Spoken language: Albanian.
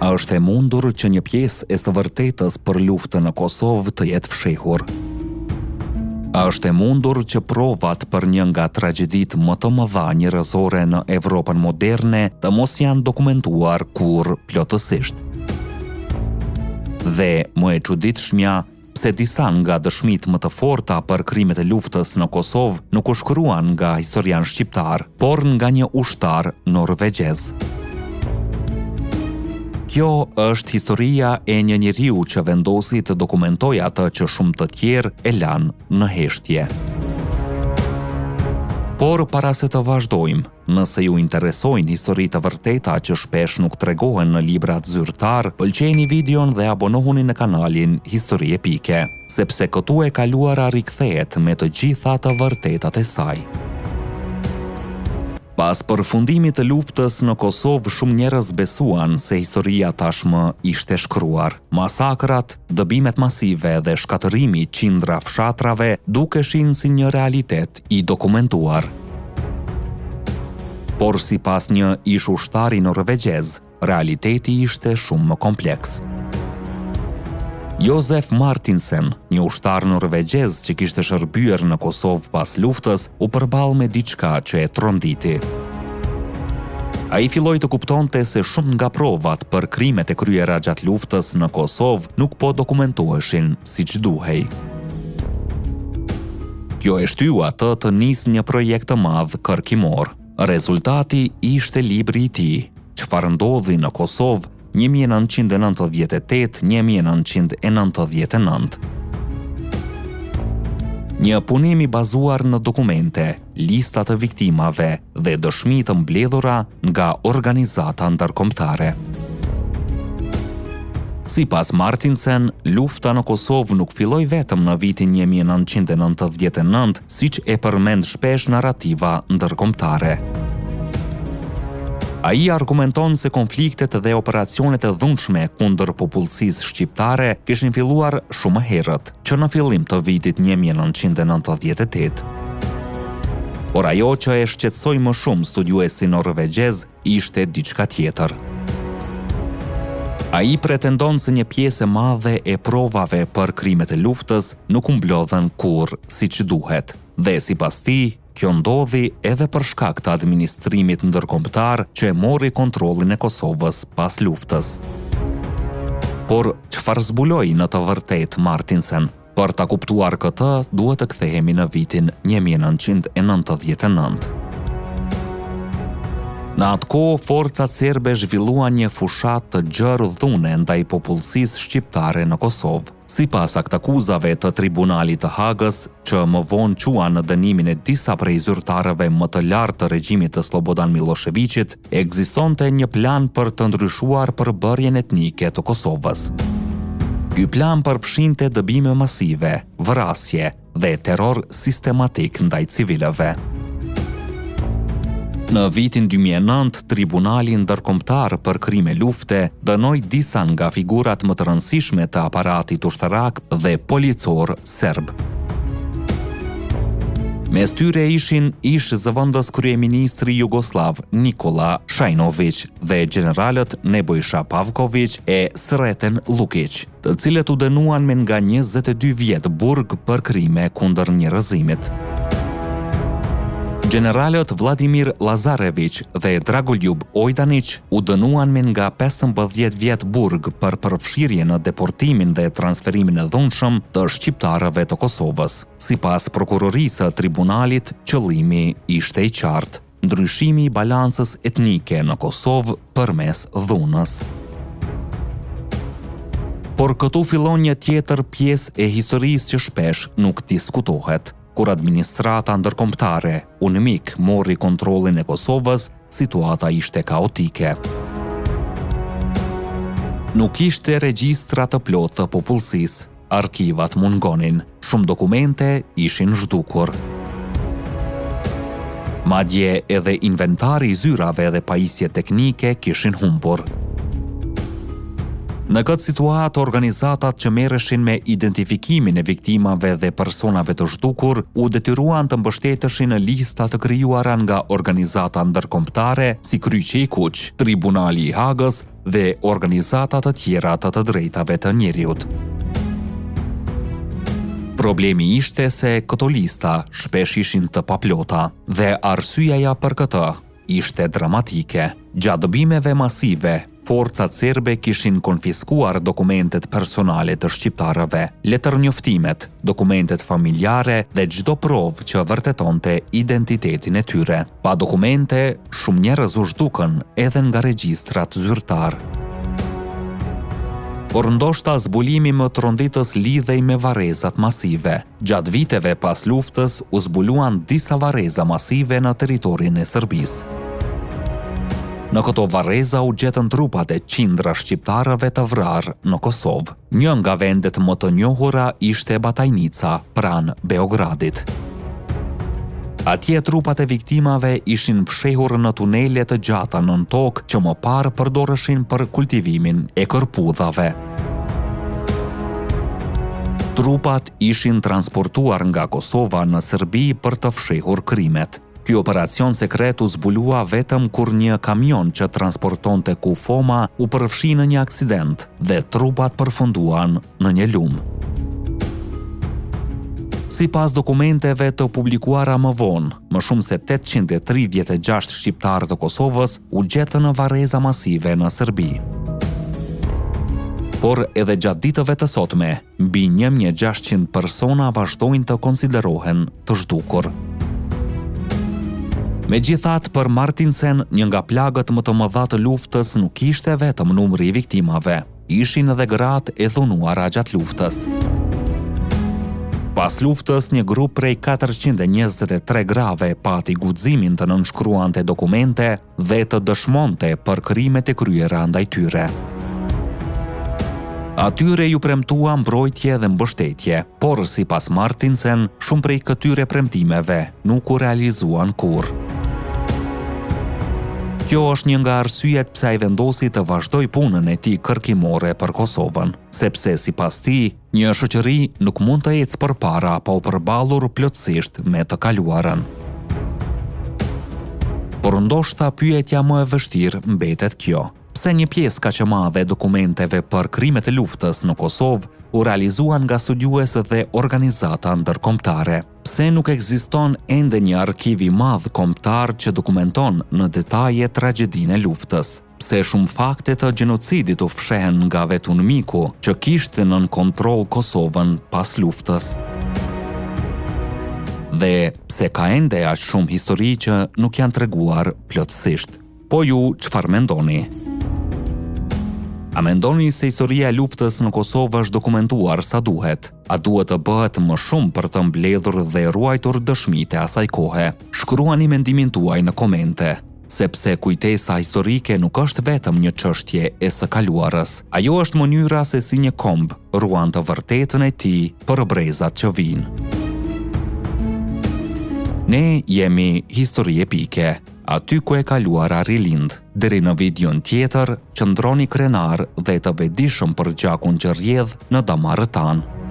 A është e mundur që një pjesë e së vërtetës për luftën në Kosovë të jetë fshehur? A është e mundur që provat për një nga tragjeditë më të mëdha njerëzore në Evropën moderne të mos janë dokumentuar kur plotësisht? Dhe më e çuditshmja, pse disa nga dëshmitë më të forta për krimet e luftës në Kosovë nuk u shkruan nga historian shqiptar, por nga një ushtar norvegjez. Kjo është historia e një njeriu që vendosi të dokumentojë atë që shumë të tjerë e lanë në heshtje. Por para se të vazhdojmë, nëse ju interesojnë histori të vërteta që shpesh nuk tregohen në librat zyrtar, pëlqejini videon dhe abonohuni në kanalin Histori Epike, sepse këtu e kaluara rikthehet me të gjitha të vërtetat e saj. Pas përfundimit të luftës në Kosovë, shumë njerëz besuan se historia tashmë ishte shkruar. Masakrat, dëbimet masive dhe shkatërimi i qindra fshatrave dukeshin si një realitet i dokumentuar. Por sipas një ish ushtari norvegjez, realiteti ishte shumë më kompleks. Josef Martinsen, një ushtar norvegjez që kishte shërbyer në Kosovë pas luftës, u përball me diçka që e tronditi. Ai filloi të kuptonte se shumë nga provat për krimet e kryera gjatë luftës në Kosovë nuk po dokumentoheshin siç duhej. Kjo e shtyu atë të nisë një projekt të madh kërkimor. Rezultati ishte libri i tij, Çfarë ndodhi në Kosovë 1998-1999. Një punim i bazuar në dokumente, lista të viktimave dhe dëshmi të mbledhura nga organizata ndërkombëtare. Sipas Martinsen, lufta në Kosovë nuk filloi vetëm në vitin 1999, siç e përmend shpesh narrativa ndërkombëtare. Ai argumenton se konfliktet dhe operacionet e dhunshme kundër popullsisë shqiptare kishin filluar shumë herët, që në fillim të vitit 1998. Por ajo që e shqetësoi më shumë studiuesin norvegjez ishte diçka tjetër. Ai pretendon se një pjesë e madhe e provave për krimet e luftës nuk u mblodhen kurrë siç duhet, dhe sipas tij, kjo ndodhi edhe për shkak të administrimit ndërkombëtar që e mori kontrollin e Kosovës pas luftës. Por çfarë zbuloi në të vërtetë Martinsen? Për ta kuptuar këtë, duhet të kthehemi në vitin 1999. Në atë kohë, forcat serbe zhvilluan një fushat të gjerë dhune ndaj popullsisë shqiptare në Kosovë. Sipas aktakuzave të Tribunalit të Hagës, që më vonë quan në dënimin e disa prej zyrtarëve më të lartë të regjimit të Slobodan Miloševićit, ekzistonte një plan për të ndryshuar përbërjen etnike të Kosovës. Ky plan përfshinte dëbime masive, vrasje dhe terror sistematik ndaj civilëve. Në vitin 2009, Tribunali Ndërkombëtar për krime lufte dënoi disa nga figurat më të rëndësishme të aparatit ushtarak dhe policor serb. Mes tyre ishin ish zëvendës kryeministri jugosllav Nikola Shajnović dhe generalët Nebojša Pavković e Sreten Lukić, të cilët u dënuan me nga 22 vjet burg për krime kundër njerëzimit. Generalët Vladimir Lazarević dhe Dragoljub Ojdanić u dënuan me nga 15 vjet burg për përfshirje në deportimin dhe transferimin e dhunshëm të shqiptarëve të Kosovës. Sipas prokurorisë së tribunalit, qëllimi ishte i qartë: ndryshimi i balancës etnike në Kosovë përmes dhunës. Por këtu fillon një tjetër pjesë e historisë që shpesh nuk diskutohet. Kur administrata ndërkombëtare, UNMIK, mori kontrollin e Kosovës, situata ishte kaotike. Nuk ishte regjistra të plotë të popullsisë, arkivat mungonin, shumë dokumente ishin zhdukur. Madje edhe inventari i zyrave dhe pajisje teknike kishin humbur. Në këtë situatë, organizatat që merreshin me identifikimin e viktimave dhe personave të zhdukur u detyruan të mbështeteshin në lista të krijuara nga organizata ndërkombëtare si Kryqi i Kuq, Tribunali i Hagës dhe organizata të tjera të drejtave të njerëzit. Problemi ishte se këto lista shpesh ishin të paplota dhe arsyeja për këtë ishte dramatike. Gjatë dëbimeve masive, forcat serbe kishin konfiskuar dokumentet personale të shqiptarëve, letërnjoftimet, dokumentet familjare dhe çdo provë që vërtetonte identitetin e tyre. Pa dokumente, shumë njerëz u zhdukën edhe nga regjistrat zyrtar. Por ndoshta zbulimi më tronditës lidhej me varrezat masive. Gjatë viteve pas luftës u zbuluan disa varreza masive në territorin e Serbisë. Në këto varreza u gjetën trupat e qindra shqiptarëve të vrarë në Kosovë. Një nga vendet më të njohura ishte Batajnica, pranë Beogradit. Atje trupat e viktimave ishin fshehur në tunele të gjata nën tokë që më parë përdoreshin për kultivimin e kërpudhave. Trupat ishin transportuar nga Kosova në Serbi për të fshehur krimet. Ky operacion sekret u zbulua vetëm kur një kamion që transportonte kufoma u përfshi në një aksident dhe trupat përfunduan në një lumë. Sipas dokumenteve të publikuara më vonë, më shumë se 836 shqiptarë të Kosovës u gjetën në varreza masive në Serbi. Por edhe gjatë ditëve të sotme, mbi 1600 persona vazhdojnë të konsiderohen të zhdukur. Megjithatë, për Martinsen, një nga plagët më të mëdha të luftës nuk ishte vetëm numri i viktimave, ishin edhe gratë e dhunuara gjatë luftës. Pas luftës, një grup prej 423 grave pati guximin të nënshkruante dokumente dhe të dëshmonte për krimet e kryera ndaj tyre. Atyre ju premtua mbrojtje dhe mbështetje, por sipas Martinsen, shumë prej këtyre premtimeve nuk u realizuan kurrë. Kjo është një nga arsyet pse ai vendosi të vazhdoj punën e tij kërkimore për Kosovën, sepse sipas tij, një shoqëri nuk mund të ecë përpara pa u përballur plotësisht me të kaluarën. Por ndoshta pyetja më e vështirë mbetet kjo. Pse një pjesë kaq e madhe e dokumenteve për krimet e luftës në Kosovë u realizuan nga studiues dhe organizata ndërkombëtare? Pse nuk ekziston ende një arkiv i madh kombëtar që dokumenton në detaje tragjedinë e luftës? Pse shumë fakte të gjenocidit u fshehen nga vetunmiku që kishte nën kontroll Kosovën pas luftës? Dhe pse ka ende aq shumë histori që nuk janë treguar plotësisht? Po ju çfarë mendoni? A mendoni se historia e luftës në Kosovë është dokumentuar sa duhet? A duhet të bëhet më shumë për të mbledhur dhe ruajtur dëshmitë e asaj kohe? Shkruani mendimin tuaj në komente, sepse kujtesa historike nuk është vetëm një çështje e së kaluarës. Ajo është mënyra se si një komb ruan të vërtetën e tij për brezat që vijnë. Ne jemi Histori Epike, aty ku e kaluara rilind. Deri në videon tjetër, qëndroni krenar dhe të vetëdijshëm për gjakun që rrjedh në damarët tanë.